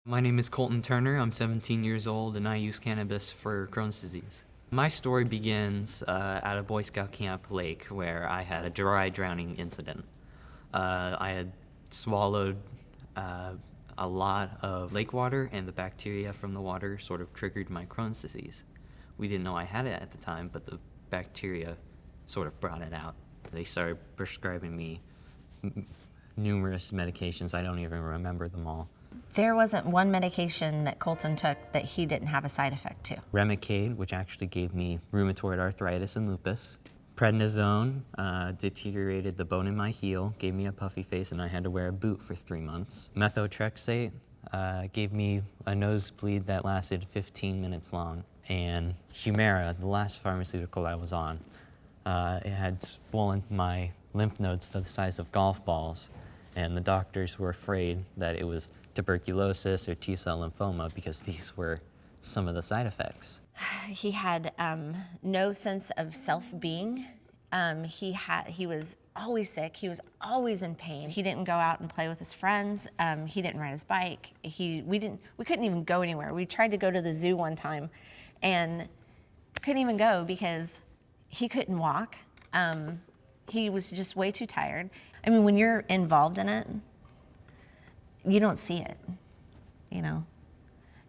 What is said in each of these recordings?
My name is Coltyn Turner. I'm 17 years old and I use cannabis for Crohn's disease. My story begins at a Boy Scout camp lake where I had a dry drowning incident. I had swallowed a lot of lake water, and the bacteria from the water sort of triggered my Crohn's disease. We didn't know I had it at the time, but the bacteria sort of brought it out. They started prescribing me numerous medications. I don't even remember them all. There wasn't one medication that Coltyn took that he didn't have a side effect to. Remicade, which actually gave me rheumatoid arthritis and lupus. Prednisone deteriorated the bone in my heel, gave me a puffy face, and I had to wear a boot for 3 months. Methotrexate gave me a nosebleed that lasted 15 minutes long. And Humira, the last pharmaceutical I was on, it had swollen my lymph nodes to the size of golf balls, and the doctors were afraid that it was tuberculosis or T-cell lymphoma because these were some of the side effects. He had no sense of self-being. He was always sick. He was always in pain. He didn't go out and play with his friends. He didn't ride his bike. We couldn't even go anywhere. We tried to go to the zoo one time and couldn't even go because he couldn't walk. He was just way too tired. I mean, when you're involved in it, you don't see it, you know?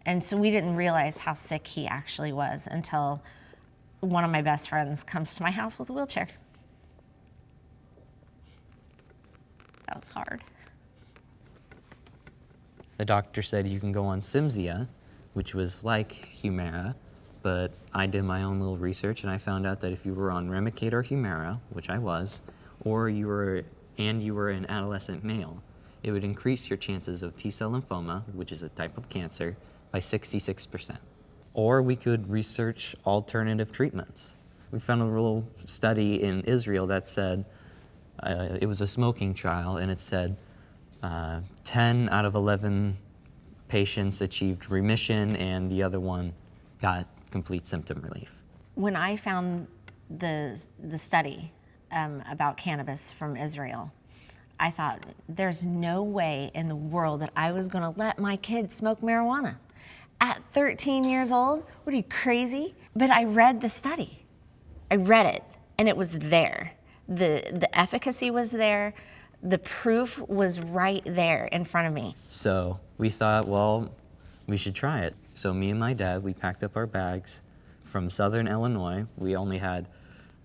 And so we didn't realize how sick he actually was until one of my best friends comes to my house with a wheelchair. That was hard. The doctor said you can go on Cimzia, which was like Humira, but I did my own little research and I found out that if you were on Remicade or Humira, which I was, or you were an adolescent male, it would increase your chances of T-cell lymphoma, which is a type of cancer, by 66%. Or we could research alternative treatments. We found a little study in Israel that said, it was a smoking trial, and it said 10 out of 11 patients achieved remission, and the other one got complete symptom relief. When I found the study about cannabis from Israel, I thought, there's no way in the world that I was gonna let my kids smoke marijuana. At 13 years old, what are you, crazy? But I read the study. I read it, and it was there. The efficacy was there. The proof was right there in front of me. So we thought, well, we should try it. So me and my dad, we packed up our bags from Southern Illinois. We only had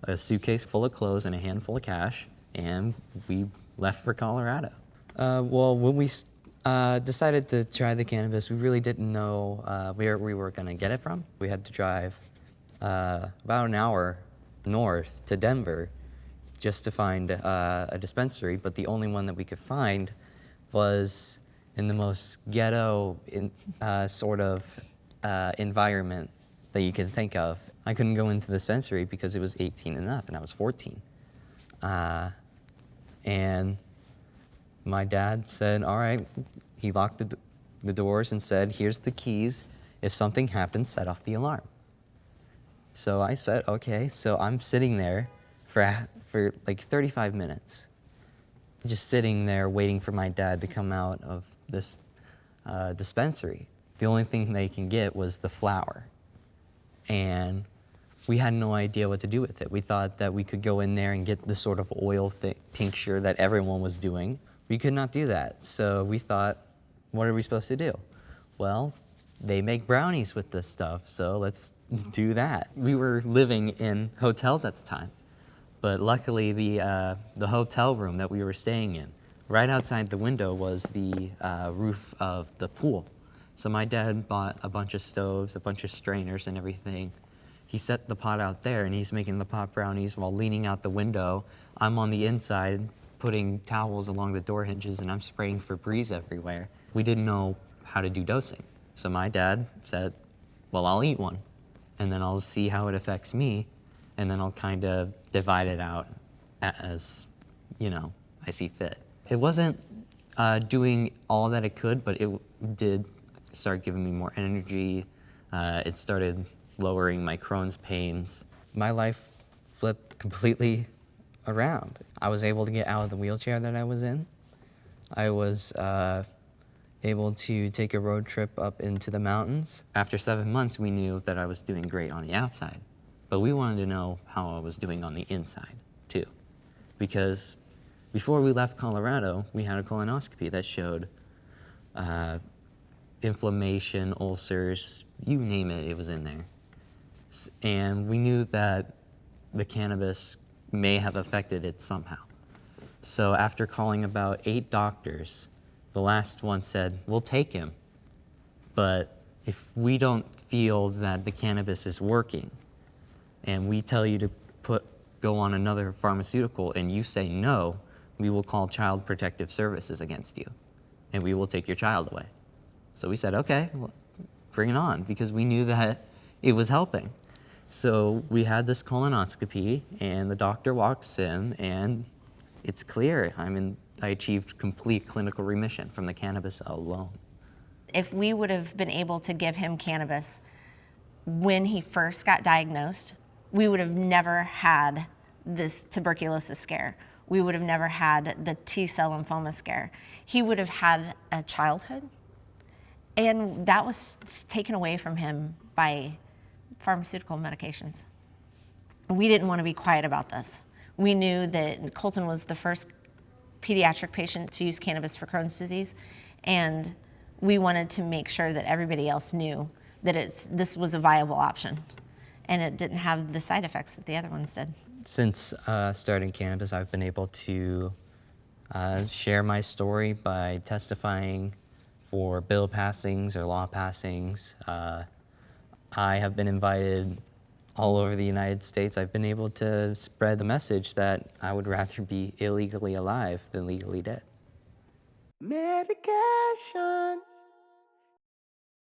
a suitcase full of clothes and a handful of cash, and we left for Colorado. Well, when we decided to try the cannabis, we really didn't know where we were gonna get it from. We had to drive about an hour north to Denver just to find a dispensary, but the only one that we could find was in the most ghetto environment that you can think of. I couldn't go into the dispensary because it was 18 and up, and I was 14. And my dad said, all right, he locked the doors and said, here's the keys. If something happens, set off the alarm. So I said, okay. So I'm sitting there for like 35 minutes, just sitting there waiting for my dad to come out of this dispensary. The only thing they can get was the flower. And we had no idea what to do with it. We thought that we could go in there and get the sort of oil tincture that everyone was doing. We could not do that. So we thought, what are we supposed to do? Well, they make brownies with this stuff, so let's do that. We were living in hotels at the time, but luckily the hotel room that we were staying in, right outside the window was the roof of the pool. So my dad bought a bunch of stoves, a bunch of strainers and everything. He set the pot out there and he's making the pot brownies while leaning out the window. I'm on the inside putting towels along the door hinges and I'm spraying Febreze everywhere. We didn't know how to do dosing. So my dad said, well, I'll eat one and then I'll see how it affects me and then I'll kind of divide it out as, you know, I see fit. It wasn't doing all that it could, but it did start giving me more energy. It started lowering my Crohn's pains. My life flipped completely around. I was able to get out of the wheelchair that I was in. I was able to take a road trip up into the mountains. After 7 months, we knew that I was doing great on the outside, but we wanted to know how I was doing on the inside too. Because before we left Colorado, we had a colonoscopy that showed inflammation, ulcers, you name it, it was in there. And we knew that the cannabis may have affected it somehow. So after calling about 8 doctors, the last one said, we'll take him, but if we don't feel that the cannabis is working and we tell you to go on another pharmaceutical and you say no, we will call Child Protective Services against you and we will take your child away. So we said, okay, well, bring it on, because we knew that it was helping. So we had this colonoscopy and the doctor walks in and it's clear. I achieved complete clinical remission from the cannabis alone. If we would have been able to give him cannabis when he first got diagnosed, we would have never had this tuberculosis scare. We would have never had the T-cell lymphoma scare. He would have had a childhood, and that was taken away from him by pharmaceutical medications. We didn't want to be quiet about this. We knew that Coltyn was the first pediatric patient to use cannabis for Crohn's disease, and we wanted to make sure that everybody else knew that this was a viable option, and it didn't have the side effects that the other ones did. Since starting cannabis, I've been able to share my story by testifying for bill passings or law passings. I have been invited all over the United States. I've been able to spread the message that I would rather be illegally alive than legally dead. Medication.